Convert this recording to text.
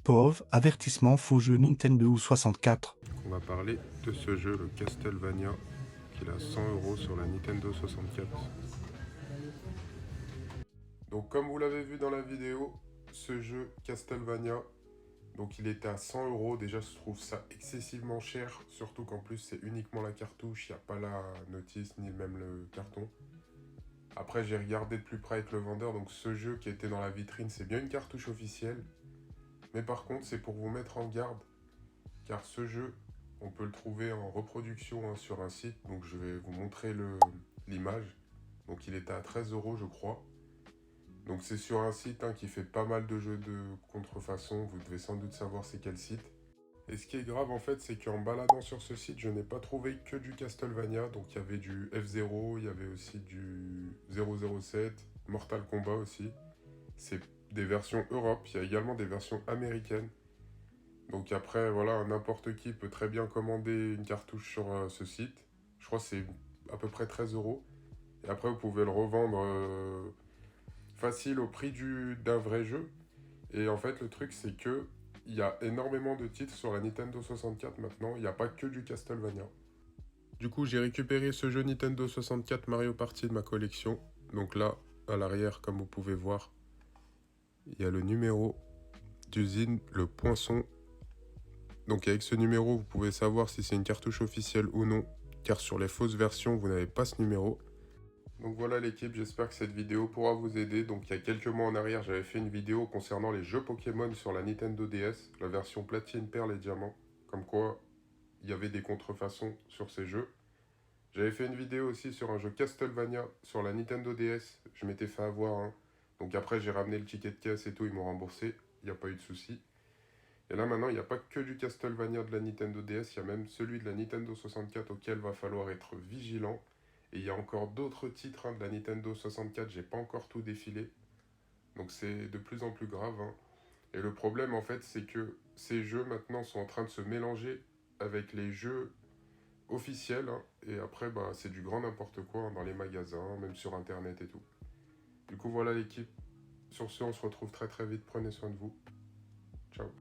POV, avertissement faux jeu Nintendo 64. On va parler de ce jeu, le Castlevania, qu'il a 100 € sur la Nintendo 64. Donc comme vous l'avez vu dans la vidéo, ce jeu Castlevania, donc il était à 100 €. Déjà je trouve ça excessivement cher, surtout qu'en plus c'est uniquement la cartouche, il n'y a pas la notice ni même le carton. Après j'ai regardé de plus près avec le vendeur, donc ce jeu qui était dans la vitrine c'est bien une cartouche officielle. Mais par contre c'est pour vous mettre en garde, car ce jeu on peut le trouver en reproduction sur un site, donc je vais vous montrer l'image. Donc il était à 13 € je crois. Donc c'est sur un site qui fait pas mal de jeux de contrefaçon, vous devez sans doute savoir c'est quel site. Et ce qui est grave en fait, c'est qu'en baladant sur ce site, je n'ai pas trouvé que du Castlevania. Donc il y avait du F-Zero, il y avait aussi du 007, Mortal Kombat aussi. C'est des versions Europe, il y a également des versions américaines. Donc après, voilà, n'importe qui peut très bien commander une cartouche sur ce site. Je crois que c'est à peu près 13 €. Et après, vous pouvez le revendre facile au prix d'un vrai jeu. Et en fait, le truc, c'est que il y a énormément de titres sur la Nintendo 64 maintenant. Il n'y a pas que du Castlevania. Du coup, j'ai récupéré ce jeu Nintendo 64 Mario Party de ma collection. Donc là, à l'arrière, comme vous pouvez voir, il y a le numéro d'usine, le poinçon. Donc avec ce numéro, vous pouvez savoir si c'est une cartouche officielle ou non, car sur les fausses versions, vous n'avez pas ce numéro. Donc voilà l'équipe, j'espère que cette vidéo pourra vous aider. Donc il y a quelques mois en arrière, j'avais fait une vidéo concernant les jeux Pokémon sur la Nintendo DS, la version platine, perle et diamant, comme quoi il y avait des contrefaçons sur ces jeux. J'avais fait une vidéo aussi sur un jeu Castlevania sur la Nintendo DS, je m'étais fait avoir. Donc après j'ai ramené le ticket de caisse et tout, ils m'ont remboursé, il n'y a pas eu de souci. Et là maintenant, il n'y a pas que du Castlevania de la Nintendo DS, il y a même celui de la Nintendo 64 auquel va falloir être vigilant. Et il y a encore d'autres titres de la Nintendo 64, j'ai pas encore tout défilé. Donc c'est de plus en plus grave. Et le problème en fait, c'est que ces jeux maintenant sont en train de se mélanger avec les jeux officiels. Et après, c'est du grand n'importe quoi dans les magasins, même sur internet et tout. Du coup, voilà l'équipe. Sur ce, on se retrouve très très vite. Prenez soin de vous. Ciao.